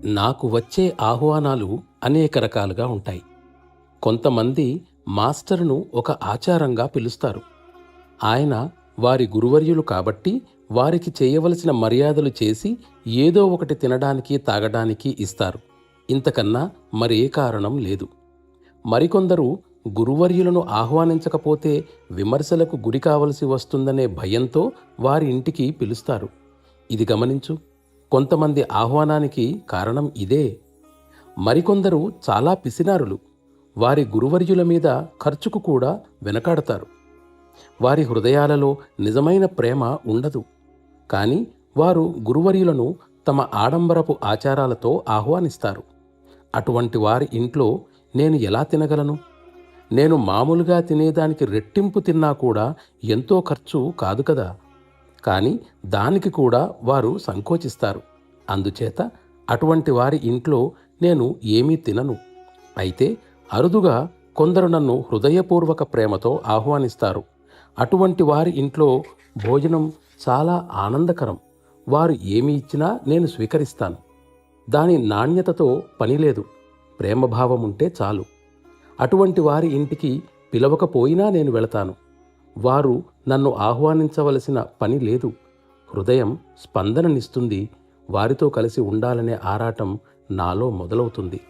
నాకు వచ్చే ఆహ్వానాలు అనేక రకాలుగా ఉంటాయి. కొంతమంది మాస్టరును ఒక ఆచారంగా పిలుస్తారు. ఆయన వారి గురువర్యులు కాబట్టి వారికి చేయవలసిన మర్యాదలు చేసి ఏదో ఒకటి తినడానికి తాగడానికి ఇస్తారు. ఇంతకన్నా మరే కారణం లేదు. మరికొందరు గురువర్యులను ఆహ్వానించకపోతే విమర్శలకు గురి కావలసి వస్తుందనే భయంతో వారి ఇంటికి పిలుస్తారు. ఇది గమనించు. కొంతమంది ఆహ్వానానికి కారణం ఇదే. మరికొందరు చాలా పిసినారులు. వారి గురువర్యుల మీద ఖర్చుకు కూడా వెనకాడతారు. వారి హృదయాలలో నిజమైన ప్రేమ ఉండదు. కానీ వారు గురువర్యులను తమ ఆడంబరపు ఆచారాలతో ఆహ్వానిస్తారు. అటువంటి వారి ఇంట్లో నేను ఎలా తినగలను? నేను మామూలుగా తినేదానికి రెట్టింపు తిన్నా కూడా ఎంతో ఖర్చు కాదు కదా. కానీ దానికి కూడా వారు సంకోచిస్తారు. అందుచేత అటువంటి వారి ఇంట్లో నేను ఏమీ తినను. అయితే అరుదుగా కొందరు నన్ను హృదయపూర్వక ప్రేమతో ఆహ్వానిస్తారు. అటువంటి వారి ఇంట్లో భోజనం చాలా ఆనందకరం. వారు ఏమి ఇచ్చినా నేను స్వీకరిస్తాను. దాని నాణ్యతతో పనిలేదు, ప్రేమభావం ఉంటే చాలు. అటువంటి వారి ఇంటికి పిలవకపోయినా నేను వెళతాను. వారు నన్ను ఆహ్వానించవలసిన పని లేదు. హృదయం స్పందననిస్తుంది. వారితో కలిసి ఉండాలనే ఆరాటం నాలో మొదలవుతుంది.